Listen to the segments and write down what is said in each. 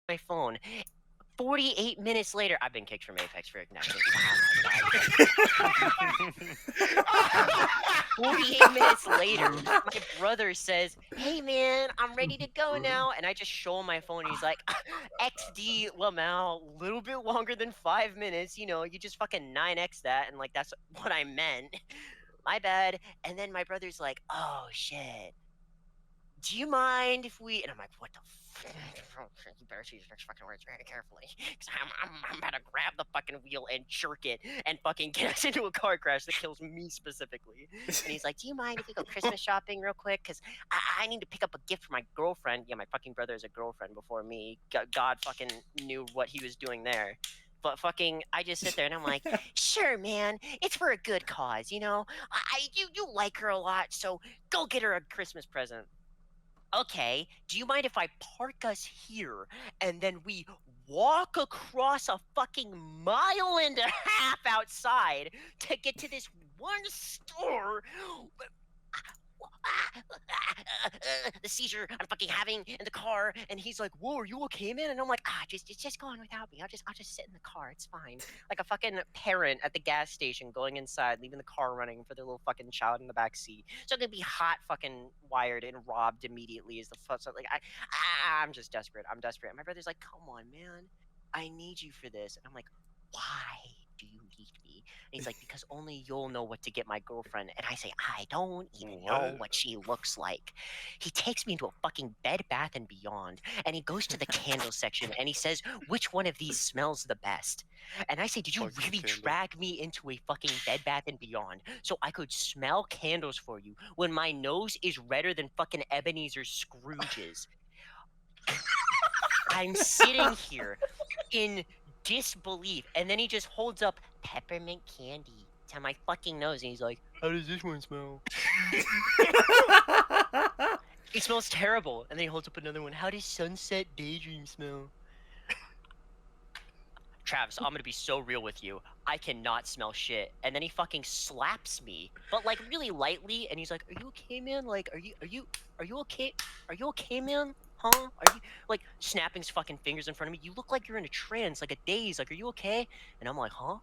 my phone. 48 minutes later, I've been kicked from Apex for igniting. Oh my god. 48 minutes later, my brother says, "Hey man, I'm ready to go now." And I just show him my phone and he's like, XD Lamau, little bit longer than 5 minutes. You just fucking 9x that. And like, that's what I meant. My bad. And then my brother's like, "Oh shit. Do you mind if we?" And I'm like, "What the fuck?" You better choose your fucking words very carefully, because I'm about to grab the fucking wheel and jerk it and fucking get us into a car crash that kills me specifically. And he's like, "Do you mind if we go Christmas shopping real quick? Because I need to pick up a gift for my girlfriend." Yeah, my fucking brother has a girlfriend before me. God fucking knew what he was doing there. But fucking, I just sit there and I'm like, "Sure, man, it's for a good cause, you know. You like her a lot, so go get her a Christmas present." Okay, do you mind if I park us here and then we walk across a fucking mile and a half outside to get to this one store? The seizure I'm fucking having in the car, and he's like, "Whoa, are you okay, man?" And I'm like, just go on without me. I'll just sit in the car. It's fine." Like a fucking parent at the gas station going inside, leaving the car running for their little fucking child in the back seat. So they'd be hot fucking wired and robbed immediately as the fuck. So like I'm just desperate. I'm desperate. And my brother's like, "Come on, man, I need you for this." And I'm like, "Why do you need me?" And he's like, "Because only you'll know what to get my girlfriend." And I say, "I don't even know what she looks like." He takes me into a fucking Bed Bath and Beyond, and he goes to the candle section and he says, "Which one of these smells the best?" And I say, "Did you Fucking really candle. drag me into a fucking Bed Bath and Beyond so I could smell candles for you when my nose is redder than fucking Ebenezer Scrooge's?" I'm sitting here in disbelief, and then he just holds up peppermint candy to my fucking nose, and he's like, "How does this one smell?" It smells terrible. And then he holds up another one. "How does Sunset Daydream smell?" Travis, I'm gonna be so real with you. I cannot smell shit. And then he fucking slaps me, but like really lightly, and he's like, "Are you okay, man? Like, are you okay? Are you okay, man? Huh? Are you," like, snapping his fucking fingers in front of me? "You look like you're in a trance, like a daze. Like, are you okay?" And I'm like, huh?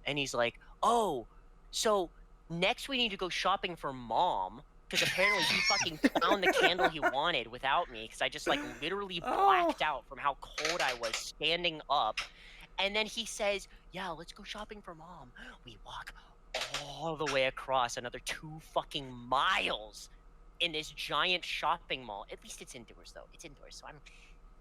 And he's like, "Oh, so next we need to go shopping for mom." Because apparently he fucking found the candle he wanted without me. Because I just like literally Oh. blacked out from how cold I was standing up. And then he says, "Yeah, let's go shopping for mom." We walk all the way across another 2 fucking miles in this giant shopping mall. At least it's indoors though. It's indoors, so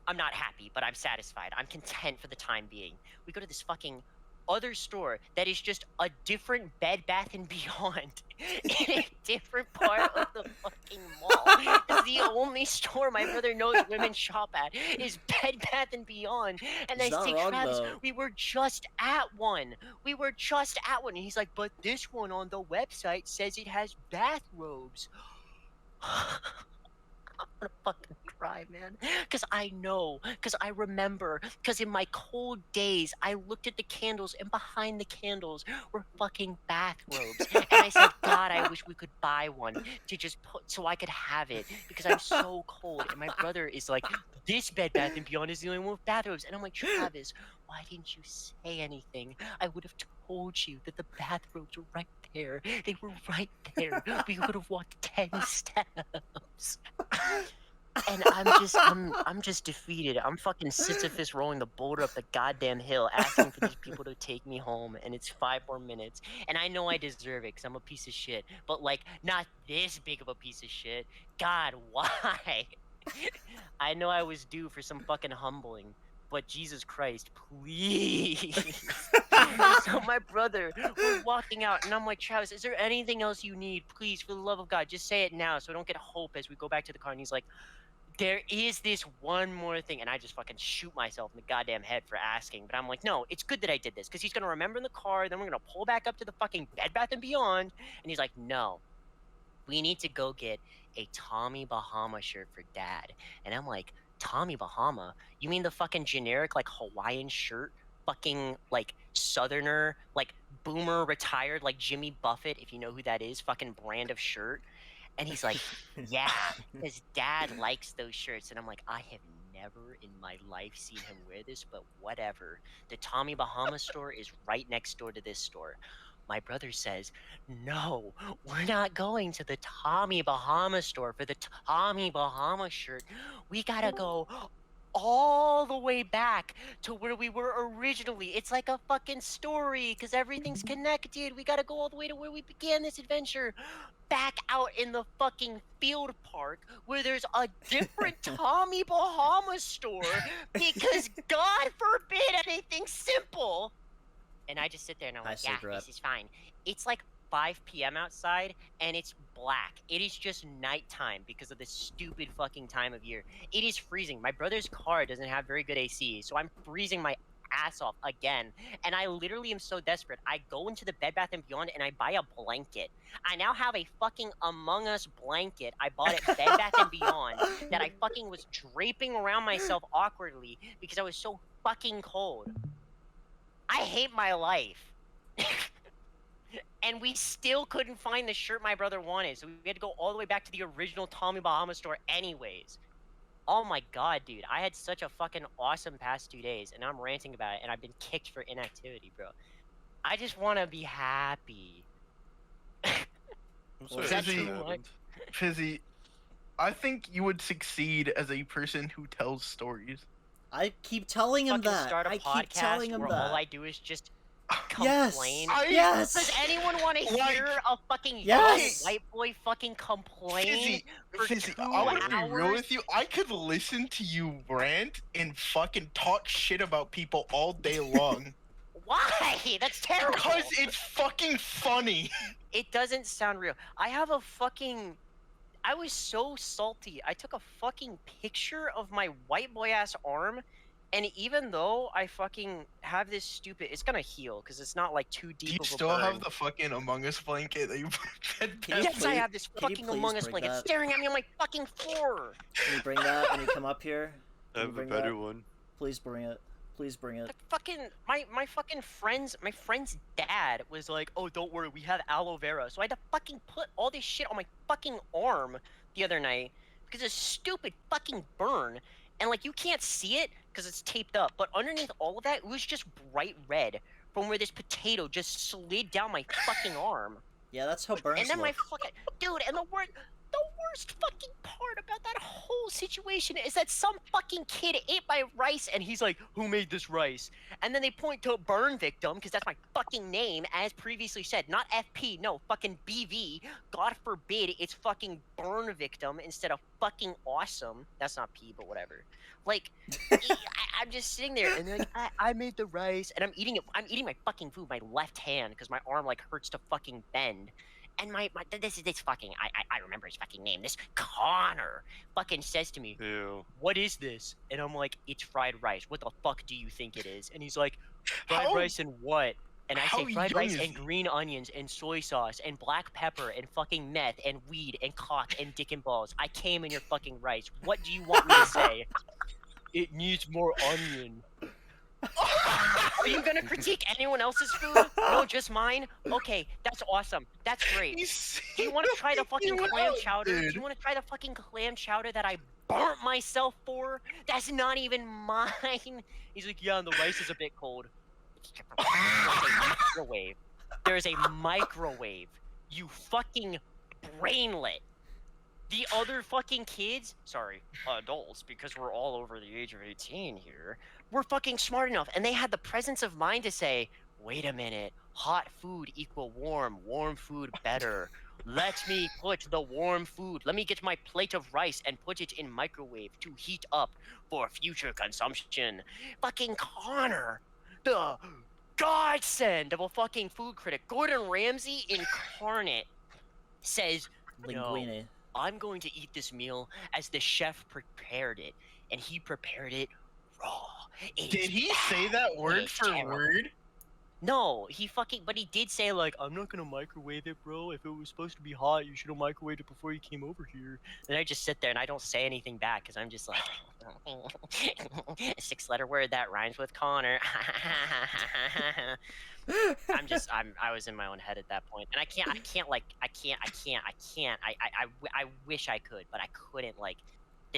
I'm not happy, but I'm satisfied. I'm content for the time being. We go to this fucking other store that is just a different Bed Bath and Beyond in a different part of the fucking mall. It's the only store my brother knows women shop at is Bed Bath and Beyond. And He's I not say, wrong "Travis, though. we were just at one. We were just at one." And he's like, "But this one on the website says it has bathrobes." I'm gonna fucking cry, man. Because I know, because I remember, because in my cold days, I looked at the candles, and behind the candles were fucking bathrobes. And I said, "God, I wish we could buy one to just put so I could have it because I'm so cold." And my brother is like, "This Bed Bath and Beyond is the only one with bathrobes." And I'm like, "Travis, why didn't you say anything? I would have told you that the bathrobes were right there. They were right there. We could have walked 10 steps." And I'm just defeated. I'm fucking Sisyphus rolling the boulder up the goddamn hill, asking for these people to take me home, and it's 5 more minutes. And I know I deserve it because I'm a piece of shit, but like not this big of a piece of shit. God, why? I know I was due for some fucking humbling, but Jesus Christ, please. So my brother, we're walking out, and I'm like, "Travis, is there anything else you need? Please, for the love of God, just say it now so I don't get hope as we go back to the car." And he's like, "There is this one more thing." And I just fucking shoot myself in the goddamn head for asking. But I'm like, "No, it's good that I did this because he's going to remember in the car. Then we're going to pull back up to the fucking Bed Bath and Beyond." And he's like, "No, we need to go get a Tommy Bahama shirt for dad." And I'm like, "Tommy Bahama? You mean the fucking generic like Hawaiian shirt? Fucking like Southerner, like boomer retired, like Jimmy Buffett, if you know who that is, fucking brand of shirt?" And he's like, "Yeah, because dad likes those shirts." And I'm like, "I have never in my life seen him wear this, but whatever. The Tommy Bahama store is right next door to this store. My brother says, no, we're not going to the Tommy Bahama store for the Tommy Bahama shirt. We gotta go all the way back to where we were originally. It's like a fucking story because everything's connected. We gotta go all the way to where we began this adventure. Back out in the fucking field park where there's a different Tommy Bahama store because God forbid anything simple. And I just sit there and I'm like, yeah, this is fine. It's like 5 p.m. outside and it's black. It is just nighttime because of this stupid fucking time of year. It is freezing. My brother's car doesn't have very good AC, so I'm freezing my ass off again. And I literally am so desperate. I go into the Bed Bath & Beyond and I buy a blanket. I now have a fucking Among Us blanket I bought at Bed Bath & Beyond that I fucking was draping around myself awkwardly because I was so fucking cold. I hate my life. And we still couldn't find the shirt my brother wanted, so we had to go all the way back to the original Tommy Bahama store anyways. Oh my god, dude. I had such a fucking awesome past 2 days, and I'm ranting about it, and I've been kicked for inactivity, bro. I just want to be happy. Is that too much? Fizzy, I think you would succeed as a person who tells stories. I keep telling him that. Start a I podcast keep telling him where that. all I do is just Yes. complain. Yes. Does anyone want to hear a fucking Yes. white boy fucking complain for Fizzy, 2 I want to be real hours? with you. I could listen to you rant and fucking talk shit about people all day long. Why? That's terrible. Because it's fucking funny. It doesn't sound real. I was so salty. I took a fucking picture of my white boy ass arm, and even though I fucking have this stupid, it's gonna heal because it's not like too deep. Do you of a still burn. have the fucking Among Us blanket that you put? Yes, I have this fucking Among Us blanket staring at me on my fucking floor. Can you bring that when you come up here? I have a better one. Please bring it. Please bring it. My fucking friend's dad was like, oh, don't worry, we have aloe vera. So I had to fucking put all this shit on my fucking arm the other night because it's a stupid fucking burn. And like, you can't see it because it's taped up, but underneath all of that, it was just bright red from where this potato just slid down my fucking arm. Yeah, that's how burns And then look. my fucking dude, and the worst fucking part about that whole situation is that some fucking kid ate my rice and he's like, who made this rice? And then they point to a burn victim because that's my fucking name, as previously said, not FP, no, fucking BV. God forbid it's fucking burn victim instead of fucking awesome. That's not P, but whatever. Like, I'm just sitting there and they're like, I made the rice and I'm eating it. I'm eating my fucking food, my left hand, because my arm like hurts to fucking bend. And this fucking, I remember his fucking name. This Connor fucking says to me, Ew. what is this? And I'm like, it's fried rice. What the fuck do you think it is? And he's like, fried rice and what? And I say fried rice and green onions and soy sauce and black pepper and fucking meth and weed and cock and dick and balls. I came in your fucking rice. What do you want me to say? It needs more onion. Are you gonna critique anyone else's food? No, just mine? Okay, that's awesome. That's great. Do you want to try the fucking clam chowder? Do you want to try the fucking clam chowder that I burnt myself for? That's not even mine. He's like, yeah, and the rice is a bit cold. There's a microwave. There's a microwave. You fucking brainlet. The other fucking kids, sorry, adults, because we're all over the age of 18 here, were fucking smart enough, and they had the presence of mind to say, wait a minute, hot food equal warm, warm food better. Let me put the warm food, let me get my plate of rice and put it in microwave to heat up for future consumption. Fucking Connor, the godsend of a fucking food critic, Gordon Ramsay incarnate, says, Linguine. no, I'm going to eat this meal as the chef prepared it, and he prepared it raw. Did he say that word for word? No, but he did say, like, I'm not gonna microwave it, bro. If it was supposed to be hot, you should have microwaved it before you came over here. And I just sit there and I don't say anything back because I'm just like, a 6-letter word that rhymes with Connor. I was in my own head at that point, and I wish I could, but I couldn't, like,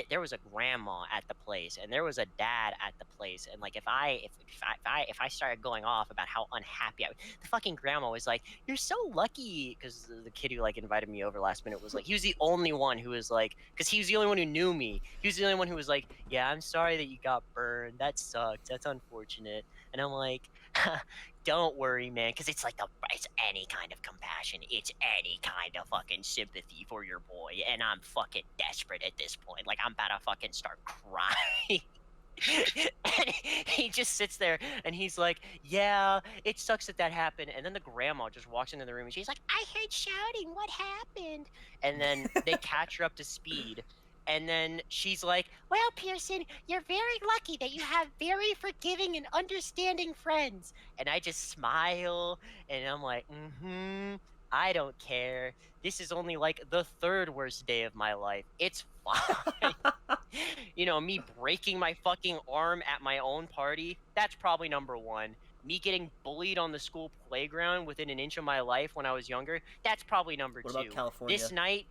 there was a grandma at the place and there was a dad at the place, and like if I started going off about how unhappy the fucking grandma was like, "You're so lucky," because the kid who like invited me over last minute was like, he was the only one who was like, because he was the only one who knew me. He was the only one who was like, "Yeah, I'm sorry that you got burned. That sucks. That's unfortunate." And I'm like, don't worry, man, because it's any kind of compassion. It's any kind of fucking sympathy for your boy, and I'm fucking desperate at this point. Like, I'm about to fucking start crying. And he just sits there and he's like, "Yeah, it sucks that happened." And then the grandma just walks into the room and she's like, "I heard shouting. What happened?" And then they catch her up to speed. And then she's like, "Well, Pearson, you're very lucky that you have very forgiving and understanding friends." And I just smile and I'm like, I don't care. This is only like the third worst day of my life. It's fine. You know, me breaking my fucking arm at my own party, that's probably number one. Me getting bullied on the school playground within an inch of my life when I was younger, that's probably number What two. about California? This night,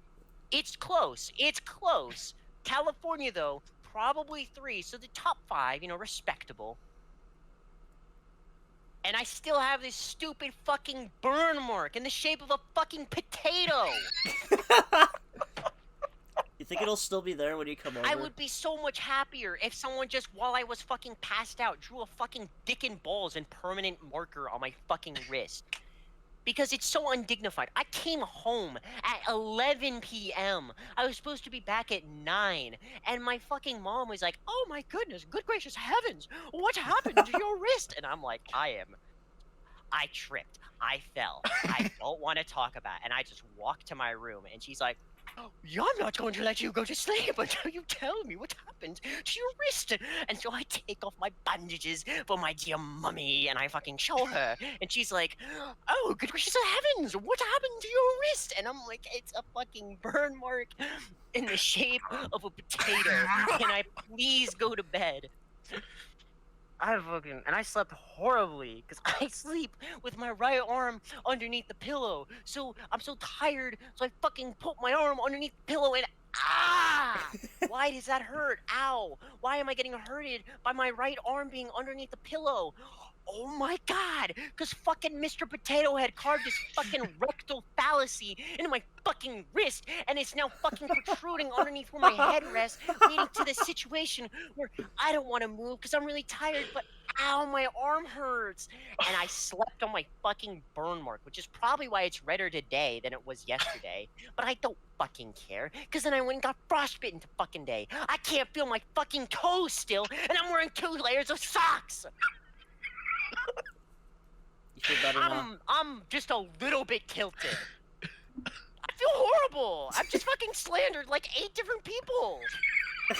it's close. It's close. California, though, probably three. So the top five, you know, respectable. And I still have this stupid fucking burn mark in the shape of a fucking potato. You think it'll still be there when you come over? I would be so much happier if someone just, while I was fucking passed out, drew a fucking dick and balls and permanent marker on my fucking wrist. Because it's so undignified. I came home at 11 p.m. I was supposed to be back at 9. And my fucking mom was like, "Oh my goodness, good gracious heavens, what happened to your wrist?" And I'm like, I tripped. I fell. I don't want to talk about it. And I just walked to my room and she's like, "Yeah, I'm not going to let you go to sleep until you tell me what happened to your wrist." And so I take off my bandages for my dear mummy and I fucking show her. And she's like, "Oh, good gracious heavens, what happened to your wrist?" And I'm like, "It's a fucking burn mark in the shape of a potato. Can I please go to bed?" I slept horribly because I sleep with my right arm underneath the pillow. So I'm so tired, so I fucking put my arm underneath the pillow and why does that hurt? Ow! Why am I getting hurted by my right arm being underneath the pillow? Oh my god! Because fucking Mr. Potato Head carved his fucking rectal fallacy into my fucking wrist, and it's now fucking protruding underneath where my head rests, leading to this situation where I don't want to move because I'm really tired, but ow, my arm hurts. And I slept on my fucking burn mark, which is probably why it's redder today than it was yesterday. But I don't fucking care, because then I went and got frostbitten to fucking day. I can't feel my fucking toes still, and I'm wearing 2 layers of socks. You feel better now? I'm just a little bit tilted. I feel horrible. I've just fucking slandered like 8 different people. My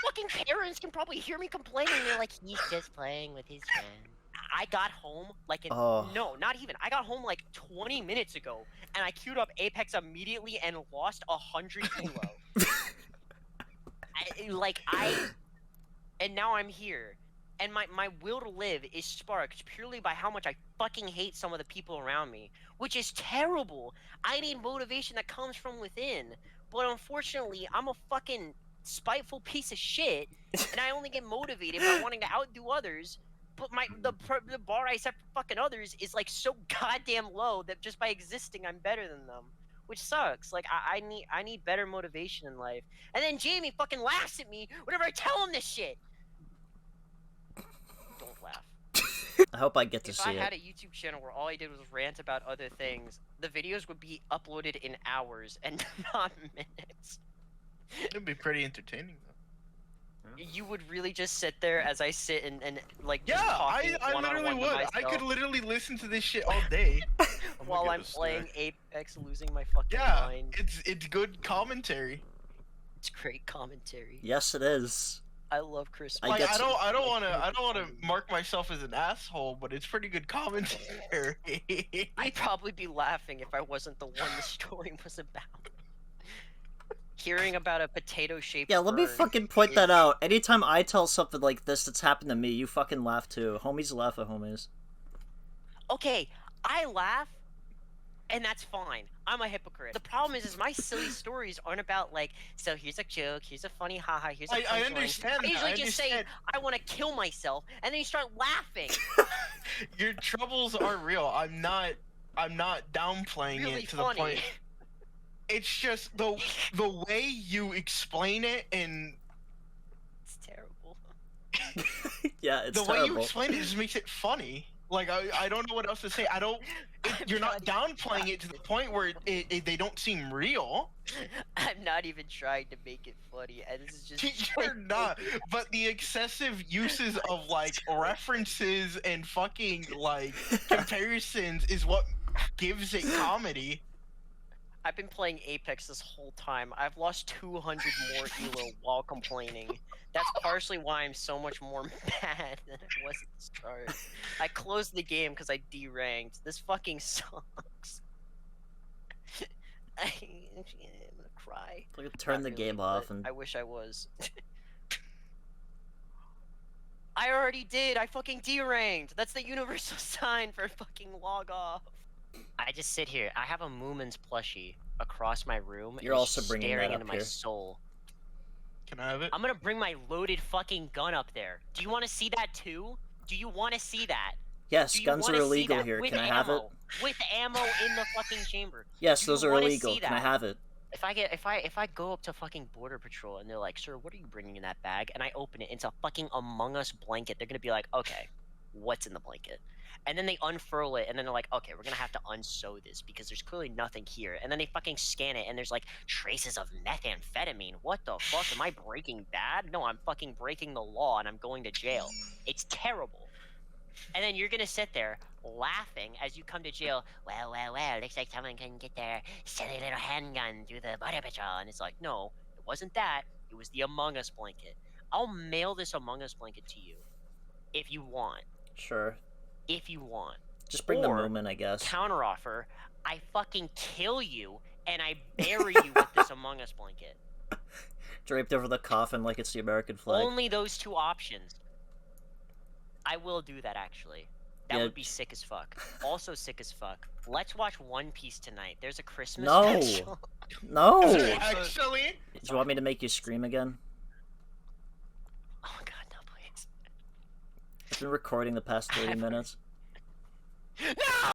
fucking parents can probably hear me complaining. They're like, "He's just playing with his friend." I got home like no, not even. I got home like 20 minutes ago, and I queued up Apex immediately and lost 100 elo. And now I'm here. And my will to live is sparked purely by how much I fucking hate some of the people around me, which is terrible. I need motivation that comes from within. But unfortunately, I'm a fucking spiteful piece of shit, and I only get motivated by wanting to outdo others. But the bar I set for fucking others is like so goddamn low that just by existing, I'm better than them. Which sucks. Like, I need better motivation in life. And then Jamie fucking laughs at me whenever I tell him this shit. Don't laugh. I hope I get to If see I had it. a YouTube channel where all I did was rant about other things, the videos would be uploaded in hours and not minutes. It'd be pretty entertaining though. You would really just sit there as I sit and like Yeah, just I talking literally one-on-one to would. I myself could literally listen to this shit all day. while I'm playing Apex, losing my fucking Yeah, mind. it's good commentary. It's great commentary. Yes, it is. I love Chris. I Like get I to- don't want to mark myself as an asshole, but it's pretty good commentary. I'd probably be laughing if I wasn't the one the story was about. Hearing about a potato-shaped Yeah, let me bird fucking point is- that out. Anytime I tell something like this that's happened to me, you fucking laugh too. Homies laugh at homies. Okay, I laugh And that's fine. I'm a hypocrite. The problem is my silly stories aren't about like, so here's a joke, here's a funny haha, here's a punchline. I understand I that. usually I just say understand. I want to kill myself, and then you start laughing. Your troubles are real. I'm not downplaying Really it to the funny. point. It's just the way you explain it and It's terrible. Yeah, it's the way you terrible. explain it just makes it funny. Like I don't know what else to say. I don't. You're not downplaying it to the point where they don't seem real. I'm not even trying to make it funny, and this is just. You're not. But the excessive uses of like references and fucking like comparisons is what gives it comedy. I've been playing Apex this whole time. I've lost 200 more elo while complaining. That's partially why I'm so much more mad than I was at the start. I closed the game because I deranked. This fucking sucks. I'm gonna cry. Like, turn Not the really, game off but and I wish I was. I already did. I fucking deranked. That's the universal sign for fucking log off. I just sit here. I have a Moomin's plushie across my room. You're and also she's bringing staring that into up my here. soul. Can I have it? I'm gonna bring my loaded fucking gun up there. Do you want to see that too? Do you want to see that? Yes, Do you guns wanna are see illegal that here. with Can I have it? ammo? With ammo in the fucking chamber. Yes, Do those you are wanna illegal. see Can I that? have it? If I go up to fucking border patrol and they're like, "Sir, what are you bringing in that bag?" and I open it, it's a fucking Among Us blanket. They're gonna be like, "Okay, what's in the blanket?" And then they unfurl it, and then they're like, "Okay, we're gonna have to unsew this because there's clearly nothing here." And then they fucking scan it, and there's like traces of methamphetamine. What the fuck? Am I breaking bad? No, I'm fucking breaking the law, and I'm going to jail. It's terrible. And then you're gonna sit there laughing as you come to jail. Well, looks like someone couldn't get their silly little handgun through the border patrol. And it's like, no, it wasn't that. It was the Among Us blanket. I'll mail this Among Us blanket to you if you want. Sure. If you want. Just bring the Or, Moomin, I guess. counteroffer, I fucking kill you and I bury you with this Among Us blanket. Draped over the coffin like it's the American flag. Only those two options. I will do that, actually. That Yeah. would be sick as fuck. Also sick as fuck. Let's watch One Piece tonight. There's a Christmas No. special. No! Is Do there actually? you want me to make you scream again? Oh god, no, please. I've been recording the past 30 minutes. No!